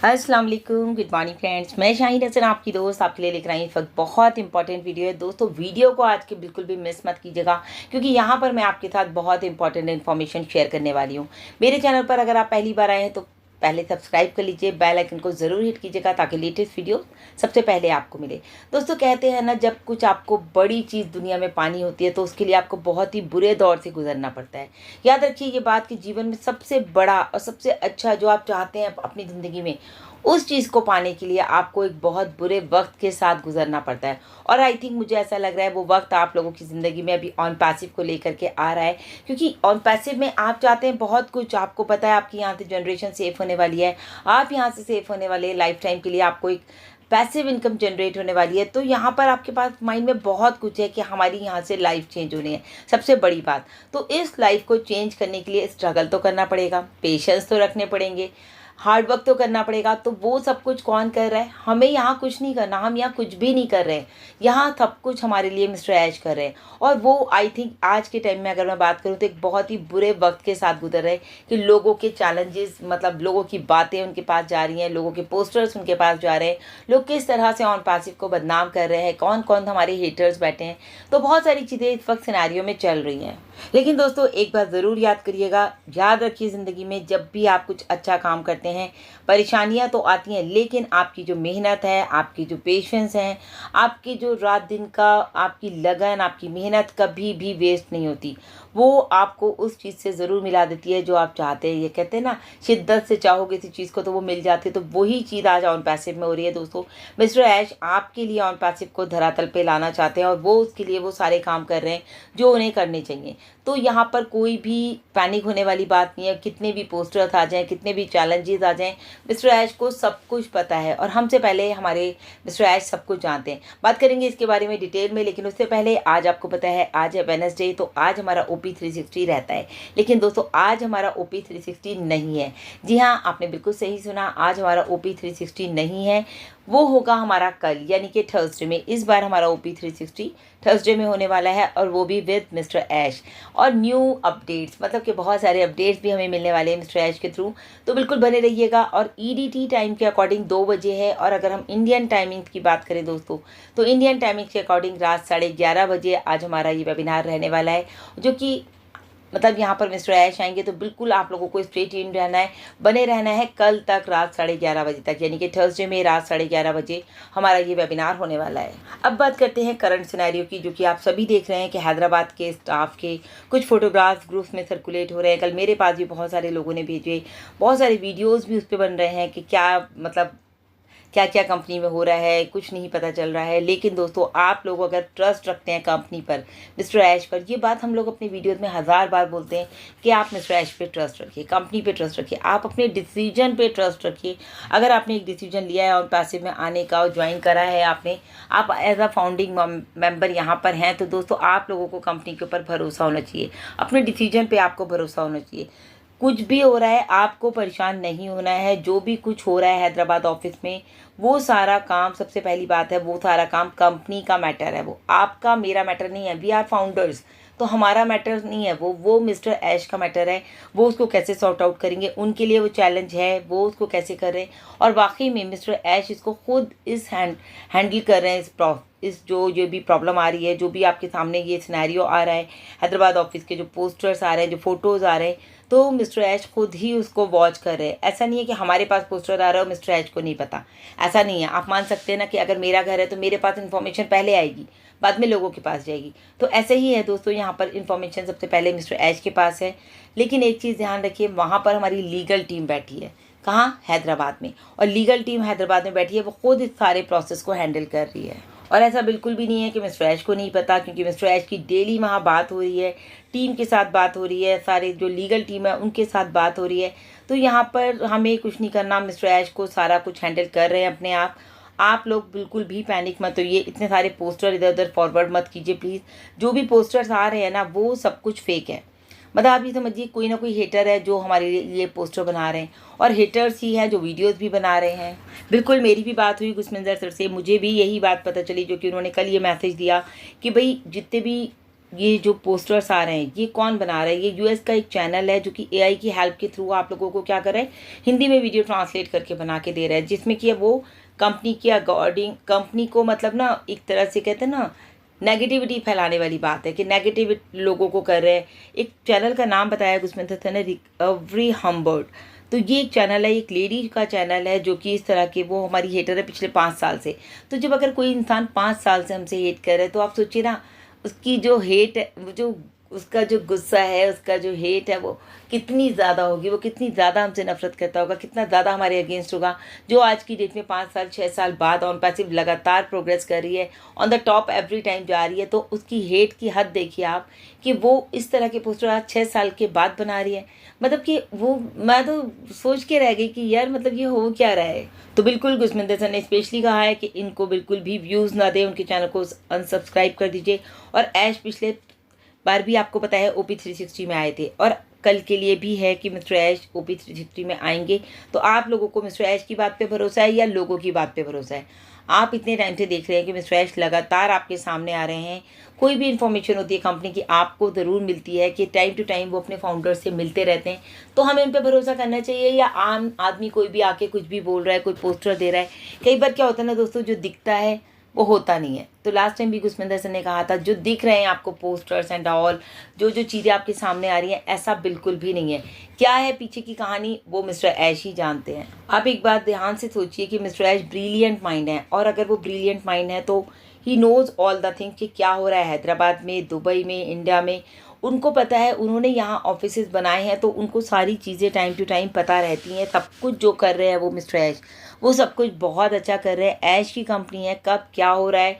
अस्सलाम वालेकुम, good morning friends. मैं शाहीन हसन आपकी दोस्त आपके लिए लेकर आई इस वक्त बहुत इंपॉर्टेंट वीडियो है दोस्तों। वीडियो को आज के बिल्कुल भी मिस मत कीजिएगा क्योंकि यहाँ पर मैं आपके साथ बहुत इंपॉर्टेंट इन्फॉर्मेशन शेयर करने वाली हूँ। मेरे चैनल पर अगर आप पहली बार आए हैं तो पहले सब्सक्राइब कर लीजिए, बेल आइकन को ज़रूर हिट कीजिएगा ताकि लेटेस्ट वीडियो सबसे पहले आपको मिले। दोस्तों कहते हैं ना, जब कुछ आपको बड़ी चीज़ दुनिया में पानी होती है तो उसके लिए आपको बहुत ही बुरे दौर से गुजरना पड़ता है। याद रखिए ये बात कि जीवन में सबसे बड़ा और सबसे अच्छा जो आप चाहते हैं अपनी ज़िंदगी में, उस चीज़ को पाने के लिए आपको एक बहुत बुरे वक्त के साथ गुजरना पड़ता है। और आई थिंक मुझे ऐसा लग रहा है वो वक्त आप लोगों की ज़िंदगी में अभी ऑन पैसिव को लेकर के आ रहा है, क्योंकि ऑन पैसिव में आप चाहते हैं बहुत कुछ। आपको पता है आपकी यहाँ से जनरेशन सेफ होने वाली है, आप यहाँ से सेफ होने वाले हैं, लाइफ टाइम के लिए आपको एक पैसिव इनकम जनरेट होने वाली है। तो यहाँ पर आपके पास माइंड में बहुत कुछ है कि हमारी यहाँ से लाइफ चेंज होनी है, सबसे बड़ी बात। तो इस लाइफ को चेंज करने के लिए स्ट्रगल तो करना पड़ेगा, पेशेंस तो रखने पड़ेंगे, हार्ड वर्क तो करना पड़ेगा। तो वो सब कुछ कौन कर रहा है? हमें यहाँ कुछ नहीं करना, हम यहाँ कुछ भी नहीं कर रहे हैं, यहाँ सब कुछ हमारे लिए मिस्टर ऐश कर रहे हैं। और वो आई थिंक आज के टाइम में अगर मैं बात करूँ तो एक बहुत ही बुरे वक्त के साथ गुजर रहे हैं कि लोगों के चैलेंजेस, मतलब लोगों की बातें उनके पास जा रही हैं, लोगों के पोस्टर्स उनके पास जा रहे हैं, लोग किस तरह से ऑन पैसिव को बदनाम कर रहे हैं, कौन कौन हमारे हेटर्स बैठे हैं। तो बहुत सारी चीज़ें इस वक्त सिनेरियो में चल रही हैं। लेकिन दोस्तों एक बात ज़रूर याद करिएगा, याद रखिए ज़िंदगी में जब भी आप कुछ अच्छा काम करते हैं परेशानियां तो आती हैं, लेकिन आपकी जो मेहनत है, आपकी जो पेशेंस है, आपकी जो रात दिन का आपकी लगन, आपकी मेहनत कभी भी वेस्ट नहीं होती। वो आपको उस चीज़ से ज़रूर मिला देती है जो आप चाहते हैं। ये कहते हैं ना, शिद्दत से चाहोगे किसी चीज़ को तो वो मिल जाती है। तो वही चीज़ आज ऑन पैसिव में हो रही है दोस्तों। मिस्टर ऐश आपके लिए ऑन पैसिव को धरातल पे लाना चाहते हैं और वो उसके लिए वो सारे काम कर रहे हैं जो उन्हें करने चाहिए। तो यहाँ पर कोई भी पैनिक होने वाली बात नहीं है। कितने भी पोस्टर्स आ जाएं, कितने भी चैलेंजेस आ जाएं, मिस्टर ऐश को सब कुछ पता है और हमसे पहले हमारे मिस्टर ऐश सब कुछ जानते हैं। बात करेंगे इसके बारे में डिटेल में, लेकिन उससे पहले आज आपको पता है आज है वेडनेसडे, तो आज हमारा OP 360 रहता है। लेकिन दोस्तों आज हमारा OP 360 नहीं है। जी हाँ, आपने बिल्कुल सही सुना, आज हमारा OP 360 नहीं है। वो होगा हमारा कल यानी कि थर्सडे में। इस बार हमारा OP 360 थर्सडे में होने वाला है और वो भी विद मिस्टर ऐश और न्यू अपडेट्स, मतलब कि बहुत सारे अपडेट्स भी हमें मिलने वाले हैं मिस्टर ऐश के थ्रू। तो बिल्कुल बने रहिएगा। और EDT टाइम के अकॉर्डिंग 2 बजे है। और अगर हम इंडियन टाइमिंग की बात करें दोस्तों, तो इंडियन टाइमिंग के अकॉर्डिंग रात 11:30 बजे आज हमारा ये वेबिनार रहने वाला है, जो कि मतलब यहाँ पर मिस्टर ऐश आएंगे। तो बिल्कुल आप लोगों को स्ट्रेट इन रहना है, बने रहना है कल तक रात 11:30 बजे तक, यानी कि थर्सडे में रात 11:30 बजे हमारा ये वेबिनार होने वाला है। अब बात करते हैं करंट सिनेरियो की, जो कि आप सभी देख रहे हैं कि हैदराबाद के स्टाफ के कुछ फोटोग्राफ्स ग्रुप्स में सर्कुलेट हो रहे हैं। कल मेरे पास भी बहुत सारे लोगों ने भेजे, बहुत सारे वीडियोज़ भी उस पर बन रहे हैं कि क्या मतलब क्या क्या कंपनी में हो रहा है, कुछ नहीं पता चल रहा है। लेकिन दोस्तों आप लोग अगर ट्रस्ट रखते हैं कंपनी पर, मिस्टर ऐश पर, ये बात हम लोग अपनी वीडियोस में 1000 बार बोलते हैं कि आप मिस्टर ऐश पे ट्रस्ट रखिए, कंपनी पे ट्रस्ट रखिए, आप अपने डिसीजन पे ट्रस्ट रखिए। अगर आपने एक डिसीजन लिया है और पैसिव में आने का और ज्वाइन करा है आपने, आप एज अ फाउंडिंग मेंबर यहाँ पर हैं, तो दोस्तों आप लोगों को कंपनी के ऊपर भरोसा होना चाहिए, अपने डिसीजन पे आपको भरोसा होना चाहिए। कुछ भी हो रहा है आपको परेशान नहीं होना है। जो भी कुछ हो रहा है हैदराबाद ऑफिस में, वो सारा काम, सबसे पहली बात है, वो सारा काम कंपनी का मैटर है, वो आपका मेरा मैटर नहीं है। वी आर फाउंडर्स, तो हमारा मैटर नहीं है वो मिस्टर ऐश का मैटर है। वो उसको कैसे सॉर्ट आउट करेंगे, उनके लिए वो चैलेंज है, वो उसको कैसे कर रहे हैं। और वाकई में मिस्टर ऐश इसको खुद इस हैंडल कर रहे हैं। इस जो भी प्रॉब्लम आ रही है, जो भी आपके सामने ये सिनेरियो आ रहा है, हैदराबाद ऑफिस के जो पोस्टर्स आ रहे हैं, जो फोटोज़ आ रहे हैं, तो मिस्टर ऐश खुद ही उसको वॉच कर रहे हैं। ऐसा नहीं है कि हमारे पास पोस्टर आ रहा है और मिस्टर ऐश को नहीं पता, ऐसा नहीं है। आप मान सकते हैं ना कि अगर मेरा घर है तो मेरे पास इन्फॉर्मेशन पहले आएगी, बाद में लोगों के पास जाएगी। तो ऐसे ही है दोस्तों, यहाँ पर इन्फॉर्मेशन सबसे पहले मिस्टर ऐश के पास है। लेकिन एक चीज़ ध्यान रखिए, वहाँ पर हमारी लीगल टीम बैठी है, कहाँ? हैदराबाद में। और लीगल टीम हैदराबाद में बैठी है, वो खुद इस सारे प्रोसेस को हैंडल कर रही है। और ऐसा बिल्कुल भी नहीं है कि मिस्टर ऐश को नहीं पता, क्योंकि मिस्टर ऐश की डेली वहाँ बात हो रही है, टीम के साथ बात हो रही है, सारे जो लीगल टीम है उनके साथ बात हो रही है। तो यहाँ पर हमें कुछ नहीं करना, मिस्टर ऐश को सारा कुछ हैंडल कर रहे हैं अपने आप लोग बिल्कुल भी पैनिक मत होइए। इतने सारे पोस्टर इधर उधर फॉरवर्ड मत कीजिए प्लीज़। जो भी पोस्टर्स आ रहे हैं ना, वो सब कुछ फेक है। मतलब आप ये समझिए कोई ना कोई हेटर है जो हमारे लिए ये पोस्टर बना रहे हैं, और हेटर्स ही हैं जो वीडियोस भी बना रहे हैं। बिल्कुल मेरी भी बात हुई गुस्मिंदर सर से, मुझे भी यही बात पता चली, जो कि उन्होंने कल ये मैसेज दिया कि भाई जितने भी ये जो पोस्टर्स आ रहे हैं ये कौन बना रहा है? ये यूएस का एक चैनल है जो कि एआई की हेल्प के थ्रू आप लोगों को क्या कर रहा है, हिंदी में वीडियो ट्रांसलेट करके बना के दे रहा है, जिसमें कि वो कंपनी के अकॉर्डिंग कंपनी को मतलब ना एक तरह से कहते हैं ना नेगेटिविटी फैलाने वाली बात है कि नेगेटिव लोगों को कर रहे हैं। एक चैनल का नाम बताया उसमें था ना रिकवरी हम्बर्ट। तो ये एक चैनल है, एक लेडी का चैनल है जो कि इस तरह के वो हमारी हेटर है पिछले 5 साल से। तो जब अगर कोई इंसान 5 साल से हमसे हेट कर रहा है तो आप सोचिए ना उसकी जो हेट है, वो जो उसका जो गुस्सा है, उसका जो हेट है वो कितनी ज़्यादा होगी, वो कितनी ज़्यादा हमसे नफरत करता होगा, कितना ज़्यादा हमारे अगेंस्ट होगा। जो आज की डेट में 5 साल 6 साल बाद ऑन पैसिव लगातार प्रोग्रेस कर रही है, on the top every time जा रही है, तो उसकी हेट की हद देखिए आप कि वो इस तरह के पोस्टर आज 6 साल के बाद बना रही है। मतलब कि वो मैं तो सोच के रह गई कि यार मतलब ये हो क्या रहा है। तो बिल्कुल गुरसमिंदर सर ने स्पेशली कहा है कि इनको बिल्कुल भी व्यूज़ ना दें, उनके चैनल को अनसब्सक्राइब कर दीजिए। और ऐश पिछले बार भी आपको पता है OP360 में आए थे और कल के लिए भी है कि मिस्टर ऐश OP360 में आएंगे। तो आप लोगों को मिस्टर ऐश की बात पे भरोसा है या लोगों की बात पे भरोसा है? आप इतने टाइम से देख रहे हैं कि मिस्टर ऐश लगातार आपके सामने आ रहे हैं। कोई भी इन्फॉर्मेशन होती है कंपनी की आपको ज़रूर मिलती है कि टाइम टू टाइम वो अपने फाउंडर से मिलते रहते हैं। तो हमें उन पर भरोसा करना चाहिए या आम आदमी कोई भी आके कुछ भी बोल रहा है, कोई पोस्टर दे रहा है? कई बार क्या होता है ना दोस्तों, जो दिखता है वो होता नहीं है। तो लास्ट टाइम भी गुरसमिंदर सर ने कहा था जो दिख रहे हैं आपको पोस्टर्स एंड ऑल, जो जो चीज़ें आपके सामने आ रही हैं, ऐसा बिल्कुल भी नहीं है। क्या है पीछे की कहानी वो मिस्टर ऐश ही जानते हैं। आप एक बात ध्यान से सोचिए कि मिस्टर ऐश ब्रिलियंट माइंड है, और अगर वो ब्रिलियंट माइंड है तो he knows all the things कि क्या हो रहा है हैदराबाद में, दुबई में, इंडिया में। उनको पता है, उन्होंने यहाँ ऑफिसेज बनाए हैं तो उनको सारी चीज़ें टाइम टू टाइम पता रहती हैं। सब कुछ जो कर रहे हैं वो मिस्टर ऐश, वो सब कुछ बहुत अच्छा कर रहे हैं। ऐश की कंपनी है, कब क्या हो रहा है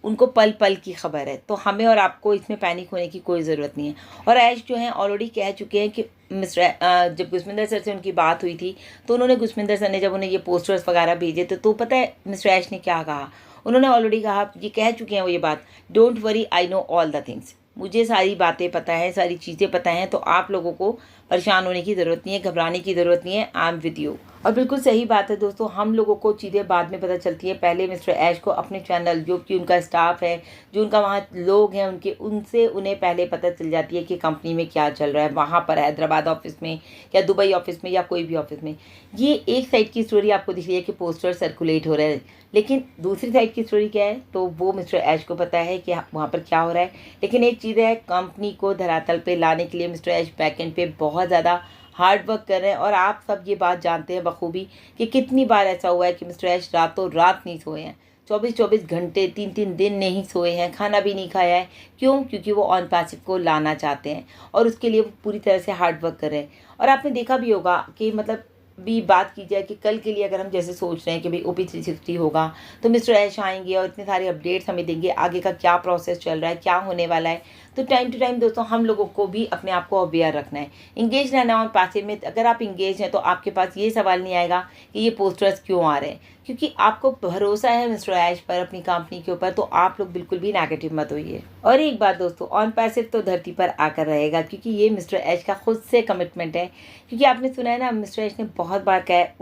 उनको पल पल की खबर है। तो हमें और आपको इसमें पैनिक होने की कोई ज़रूरत नहीं है। और ऐश जो है ऑलरेडी कह चुके हैं कि मिस्टर जब गुरसमिंदर सर से उनकी बात हुई थी तो उन्होंने गुरसमिंदर सर ने जब उन्हें ये पोस्टर्स वगैरह भेजे तो पता है मिस्टर ऐश ने क्या कहा? उन्होंने ऑलरेडी कहा, ये कह चुके हैं वो ये बात, don't worry I know all the things. मुझे सारी बातें पता है, सारी चीज़ें पता हैं, तो आप लोगों को परेशान होने की ज़रूरत नहीं है, घबराने की ज़रूरत नहीं है। I am with you. और बिल्कुल सही बात है दोस्तों, हम लोगों को चीज़ें बाद में पता चलती है। पहले मिस्टर ऐश को अपने चैनल, जो कि उनका स्टाफ है, जो उनका वहाँ लोग हैं उनसे उन्हें पहले पता चल जाती है कि कंपनी में क्या चल रहा है, वहाँ पर हैदराबाद ऑफिस में या दुबई ऑफिस में या कोई भी ऑफिस में। ये एक साइड की स्टोरी आपको दिख रही है कि पोस्टर सर्कुलेट हो रहे हैं, लेकिन दूसरी साइड की स्टोरी क्या है तो वो मिस्टर ऐश को पता है कि वहाँ पर क्या हो रहा है। लेकिन एक चीज़ है, कंपनी को धरातल पे लाने के लिए मिस्टर ऐश बैकएंड पे बहुत ज़्यादा हार्ड वर्क कर रहे हैं। और आप सब ये बात जानते हैं बखूबी कि कितनी बार ऐसा हुआ है कि मिस्टर ऐश रातों रात नहीं सोए हैं, 24-24 घंटे 3-3 दिन नहीं सोए हैं, खाना भी नहीं खाया है। क्यों? क्योंकि वो ऑन पैसिव को लाना चाहते हैं और उसके लिए वो पूरी तरह से हार्ड वर्क कर रहे हैं। और आपने देखा भी होगा कि मतलब भी बात की जाए कि कल के लिए अगर हम जैसे सोच रहे हैं कि भाई OP360 होगा तो मिस्टर ऐश आएंगे और इतने सारे अपडेट्स हमें देंगे, आगे का क्या प्रोसेस चल रहा है, क्या होने वाला है। तो टाइम टू टाइम दोस्तों हम लोगों को भी अपने आप को अवेयर रखना है, इंगेज रहना है। और पैसिव में अगर आप इंगेज हैं तो आपके पास ये सवाल नहीं आएगा कि ये पोस्टर्स क्यों आ रहे हैं, क्योंकि आपको भरोसा है मिस्टर ऐश पर, अपनी कंपनी के ऊपर। तो आप लोग बिल्कुल भी नेगेटिव मत होइए। और एक बात दोस्तों, ऑन पैसिव तो धरती पर आकर रहेगा, क्योंकि ये मिस्टर ऐश का खुद से कमिटमेंट है। क्योंकि आपने सुना है ना, मिस्टर ऐश ने बहुत बार कहा है,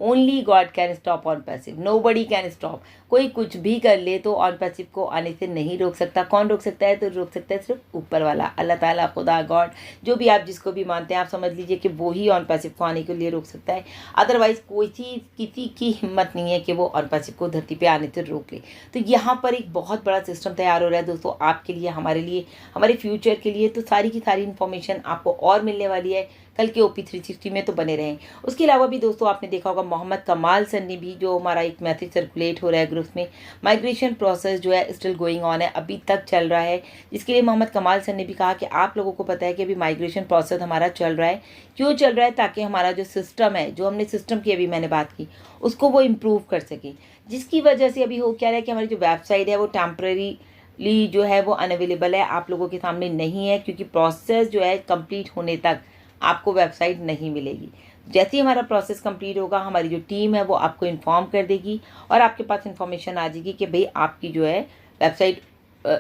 only God can stop on passive, nobody can stop. कोई कुछ भी कर ले तो ऑन पैसिव को आने से नहीं रोक सकता। कौन रोक सकता है? तो रोक सकता है सिर्फ ऊपर वाला, अल्लाह ताला, खुदा, गॉड, जो भी आप जिसको भी मानते हैं, आप समझ लीजिए कि वो ही ऑन पैसिव को आने के लिए रोक सकता है। अदरवाइज कोई चीज़, किसी की हिम्मत नहीं है कि वो ऑन पैसिव को धरती पे आने से रोक ले। तो यहाँ पर एक बहुत बड़ा सिस्टम तैयार हो रहा है दोस्तों, आपके लिए, हमारे लिए, हमारे फ्यूचर के लिए। तो सारी की सारी इन्फॉर्मेशन आपको और मिलने वाली है कल के OP360 में, तो बने रहें। उसके अलावा भी दोस्तों आपने देखा होगा मोहम्मद कमाल सर ने भी, जो हमारा एक मैसेज सर्कुलेट हो रहा है ग्रुप्स में, माइग्रेशन प्रोसेस जो है स्टिल गोइंग ऑन है, अभी तक चल रहा है। जिसके लिए मोहम्मद कमाल सर ने भी कहा कि आप लोगों को पता है कि अभी माइग्रेशन प्रोसेस हमारा चल रहा है। क्यों चल रहा है? ताकि हमारा जो सिस्टम है, जो हमने सिस्टम की अभी मैंने बात की, उसको वो इम्प्रूव कर सके। जिसकी वजह से अभी हो क्या रहा है कि हमारी जो वेबसाइट है वो टेम्परेरी जो है वो अनअवेलेबल है, आप लोगों के सामने नहीं है, क्योंकि प्रोसेस जो है कंप्लीट होने तक आपको वेबसाइट नहीं मिलेगी। जैसे ही हमारा प्रोसेस कंप्लीट होगा, हमारी जो टीम है वो आपको इन्फॉर्म कर देगी और आपके पास इन्फॉर्मेशन आ जाएगी कि भाई आपकी जो है वेबसाइट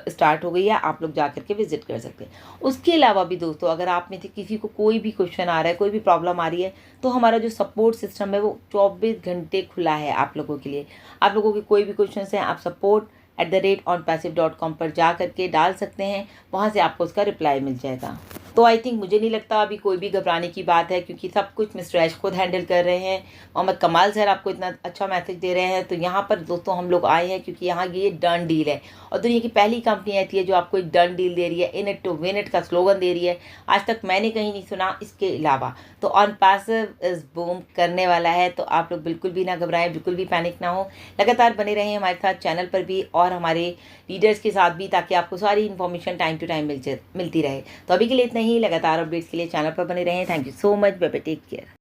स्टार्ट हो गई है, आप लोग जा करके विजिट कर सकते हैं। उसके अलावा भी दोस्तों, अगर आप में से किसी को कोई भी क्वेश्चन आ रहा है, कोई भी प्रॉब्लम आ रही है, तो हमारा जो सपोर्ट सिस्टम है वो 24 घंटे खुला है आप लोगों के लिए। आप लोगों के कोई भी क्वेश्चन हैं, आप सपोर्ट onpassive.com पर जा करके डाल सकते हैं, वहाँ से आपको उसका रिप्लाई मिल जाएगा। तो आई थिंक मुझे नहीं लगता अभी कोई भी घबराने की बात है, क्योंकि सब कुछ मिस्टर ऐश खुद हैंडल कर रहे हैं। मोहम्मद कमाल सर आपको इतना अच्छा मैसेज दे रहे हैं। तो यहाँ पर दोस्तों हम लोग आए हैं क्योंकि यहाँ ये डन डील है, और दुनिया की पहली कंपनी ऐसी है जो आपको एक डन डील दे रही है, in it to win it का स्लोगन दे रही है। आज तक मैंने कहीं नहीं सुना इसके अलावा। तो ऑन पैसिव इज बूम करने वाला है, तो आप लोग बिल्कुल भी ना घबराएं, बिल्कुल भी पैनिक ना हो। लगातार बने रहें हमारे साथ चैनल पर भी और हमारे लीडर्स के साथ भी, ताकि आपको सारी इन्फॉर्मेशन टाइम टू टाइम मिलती रहे। तो अभी के लिए इतना ही। लगातार अपडेट्स के लिए चैनल पर बने रहें। Thank you so much. Bye bye, take care.